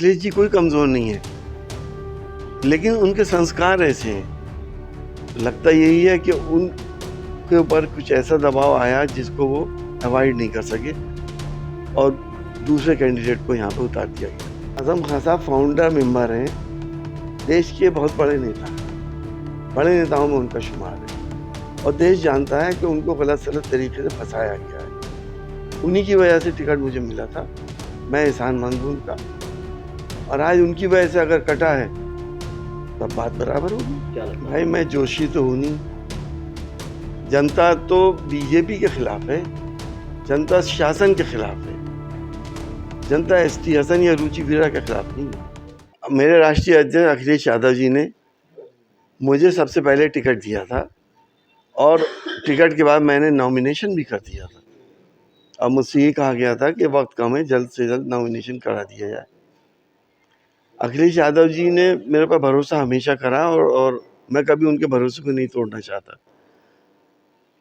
अखिलेश जी कोई कमज़ोर नहीं है, लेकिन उनके संस्कार ऐसे हैं। लगता यही है कि उनके ऊपर कुछ ऐसा दबाव आया जिसको वो अवॉइड नहीं कर सके और दूसरे कैंडिडेट को यहाँ पे उतार दिया गया। आज़म खान साहब फाउंडर मेंबर हैं, देश के बहुत बड़े नेता हैं, बड़े नेताओं में उनका शुमार है और देश जानता है कि उनको गलत सलत तरीके से फंसाया गया है। उन्हीं की वजह से टिकट मुझे मिला था, मैं एहसानमंद हूँ उनका, और आज उनकी वजह से अगर कटा है तब बात बराबर होगी। क्या लगता है? भाई मैं जोशी तो हूँ नहीं, जनता तो बीजेपी के खिलाफ है, जनता शासन के खिलाफ है, जनता एसटी हसन या रुचि वीरा के खिलाफ नहीं है। मेरे राष्ट्रीय अध्यक्ष अखिलेश यादव जी ने मुझे सबसे पहले टिकट दिया था और टिकट के बाद मैंने नॉमिनेशन भी कर दिया था और मुझसे ये कहा गया था कि वक्त कम है, जल्द से जल्द नॉमिनेशन करा दिया जाए। अखिलेश यादव जी ने मेरे पर भरोसा हमेशा करा और मैं कभी उनके भरोसे को नहीं तोड़ना चाहता,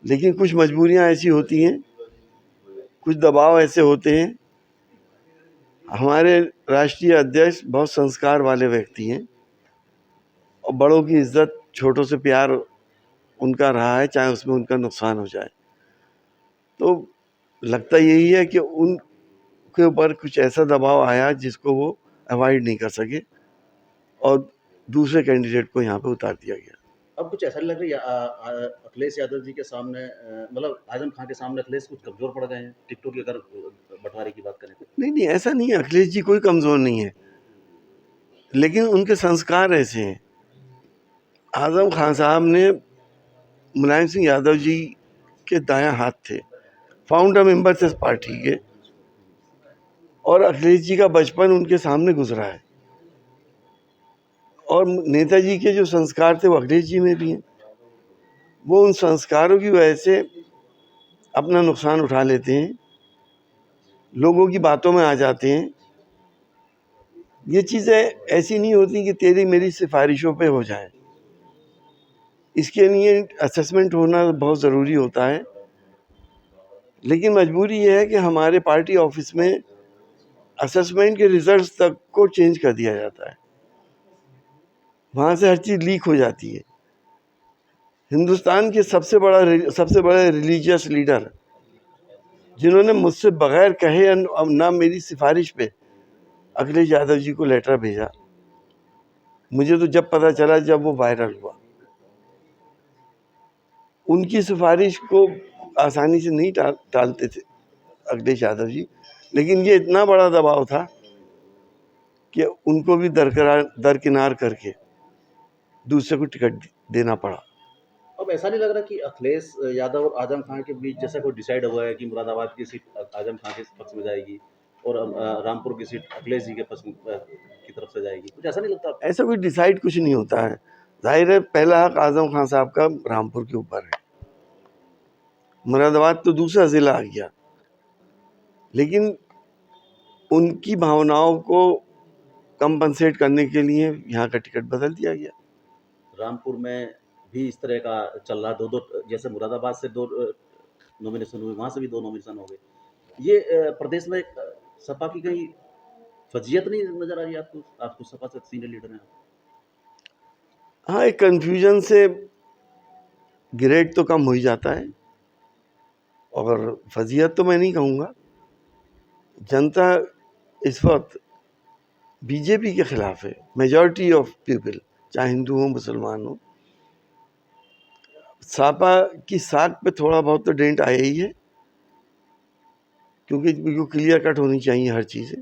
लेकिन कुछ मजबूरियां ऐसी होती हैं, कुछ दबाव ऐसे होते हैं। हमारे राष्ट्रीय अध्यक्ष बहुत संस्कार वाले व्यक्ति हैं और बड़ों की इज्जत, छोटों से प्यार उनका रहा है, चाहे उसमें उनका नुकसान हो जाए। तो लगता यही है कि उनके ऊपर कुछ ऐसा दबाव आया जिसको वो अवॉइड नहीं कर सके और दूसरे कैंडिडेट को यहाँ पे उतार दिया गया। अब कुछ ऐसा नहीं लग रहा है अखिलेश यादव जी के सामने मतलब आजम खान के सामने अखिलेश कुछ कमजोर पड़ गए हैं टिकटों की अगर बंटवारे की बात करें तो? नहीं, ऐसा नहीं है, अखिलेश जी कोई कमज़ोर नहीं है, लेकिन उनके संस्कार ऐसे हैं। आज़म खान साहब ने मुलायम सिंह यादव जी के दायां हाथ थे, फाउंडर मेंबर थे इस पार्टी के, और अखिलेश जी का बचपन उनके सामने गुजरा है और नेताजी के जो संस्कार थे वो अखिलेश जी में भी हैं। वो उन संस्कारों की वजह से अपना नुकसान उठा लेते हैं, लोगों की बातों में आ जाते हैं। ये चीज़ें ऐसी नहीं होती कि तेरी मेरी सिफारिशों पे हो जाए, इसके लिए असेसमेंट होना बहुत ज़रूरी होता है। लेकिन मजबूरी ये है कि हमारे पार्टी ऑफिस में असेसमेंट के रिजल्ट्स तक को चेंज कर दिया जाता है, वहाँ से हर चीज़ लीक हो जाती है। हिंदुस्तान के सबसे बड़े रिलीजियस लीडर जिन्होंने मुझसे बगैर कहे ना मेरी सिफारिश पे अखिलेश यादव जी को लेटर भेजा, मुझे तो जब पता चला जब वो वायरल हुआ। उनकी सिफारिश को आसानी से नहीं टालते थे अखिलेश यादव जी, लेकिन ये इतना बड़ा दबाव था कि उनको भी दरकिनार करके दूसरे को टिकट देना पड़ा। अब ऐसा नहीं लग रहा कि अखिलेश यादव और आजम खान के बीच जैसा कोई डिसाइड हुआ है कि मुरादाबाद की सीट आजम खान के पक्ष में जाएगी और रामपुर की सीट अखिलेश जी के पक्ष की तरफ से जाएगी? कुछ ऐसा नहीं लगता? ऐसा कोई डिसाइड कुछ नहीं होता है, जाहिर है पहला हक आजम खान साहब का रामपुर के ऊपर है, मुरादाबाद तो दूसरा जिला आ गया, लेकिन उनकी भावनाओं को कंपनसेट करने के लिए यहाँ का टिकट बदल दिया गया। रामपुर में भी इस तरह का चल रहा, दो जैसे मुरादाबाद से 2 नॉमिनेशन हुए, वहाँ से भी 2 नॉमिनेशन हो गए। ये प्रदेश में सपा की कहीं फजीयत नहीं नजर आ रही आपको? आपको सपा से सीनियर लीडर हैं। हाँ, एक कन्फ्यूजन से ग्रेड तो कम हो ही जाता है, और फजीयत तो मैं नहीं कहूँगा। जनता इस वक्त बीजेपी के खिलाफ है, मेजॉरिटी ऑफ पीपल, चाहे हिंदू हो मुसलमान हो। सापा की साख पे थोड़ा बहुत तो डेंट आया ही है, क्योंकि बिल्कुल क्लियर कट होनी चाहिए, हर चीज़ें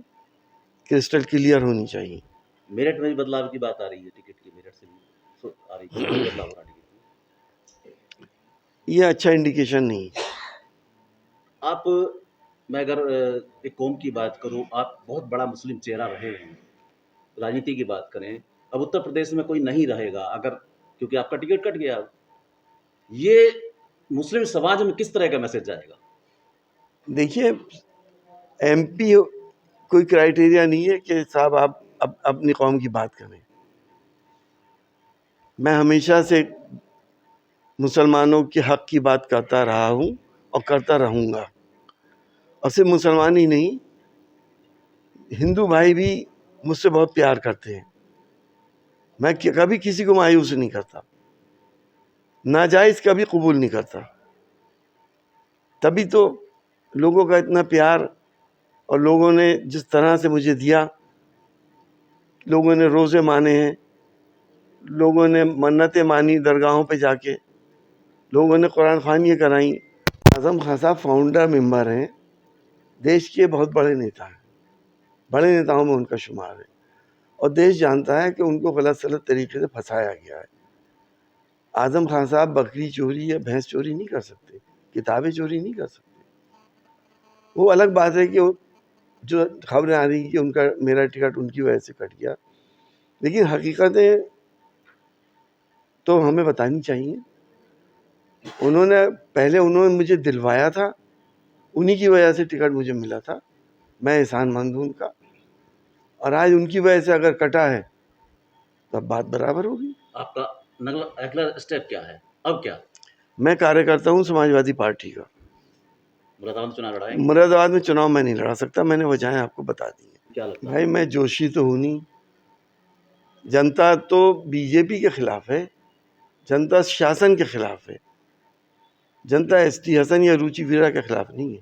क्रिस्टल क्लियर होनी चाहिए। मेरिट में भी बदलाव की बात आ रही है, टिकट की मेरिट से भी आ रही है बदलाव हो रहा है टिकट में। ये अच्छा इंडिकेशन नहीं है। आप, मैं अगर एक कौम की बात करूं, आप बहुत बड़ा मुस्लिम चेहरा रहे हैं, राजनीति की बात करें, अब उत्तर प्रदेश में कोई नहीं रहेगा अगर, क्योंकि आपका टिकट कट गया, ये मुस्लिम समाज में किस तरह का मैसेज जाएगा? देखिए, एमपी कोई क्राइटेरिया नहीं है कि साहब आप अपनी कौम की बात करें। मैं हमेशा से मुसलमानों के हक की बात करता रहा हूँ और करता रहूँगा, और सिर्फ मुसलमान ही नहीं, हिंदू भाई भी मुझसे बहुत प्यार करते हैं। मैं कभी किसी को मायूस नहीं करता, नाजायज़ कभी कबूल नहीं करता। तभी तो लोगों का इतना प्यार और लोगों ने जिस तरह से मुझे दिया, लोगों ने रोज़े माने हैं, लोगों ने मन्नतें मानी दरगाहों पे जाके, लोगों ने कुरान ख़वानियाँ कराई। आज़म खान साहब फाउंडर मेंबर हैं, देश के बहुत बड़े नेता हैं, बड़े नेताओं में उनका शुमार है और देश जानता है कि उनको गलत सलत तरीके से फंसाया गया है। आज़म खान साहब बकरी चोरी या भैंस चोरी नहीं कर सकते, किताबें चोरी नहीं कर सकते। वो अलग बात है कि जो खबरें आ रही कि उनका मेरा टिकट उनकी वजह से कट गया, लेकिन हकीकतें तो हमें बतानी चाहिए। उन्होंने मुझे दिलवाया था, उन्हीं की वजह से टिकट मुझे मिला था, मैं एहसानमंद हूँ उनका। और आज उनकी वजह से अगर कटा है तो अब बात बराबर होगी। आपका अगला स्टेप क्या है, अब क्या? मैं कार्यकर्ता हूँ समाजवादी पार्टी का। मुरादाबाद में चुनाव लड़ाएंगे? मुरादाबाद में चुनाव मैं नहीं लड़ा सकता, मैंने वजहें आपको बता दी हैं। क्या लगता है? भाई मैं जोशी तो हूँ नहीं, जनता तो बीजेपी के खिलाफ है, जनता शासन के खिलाफ है, जनता एसटी हसन या रुचि वीरा के खिलाफ नहीं है।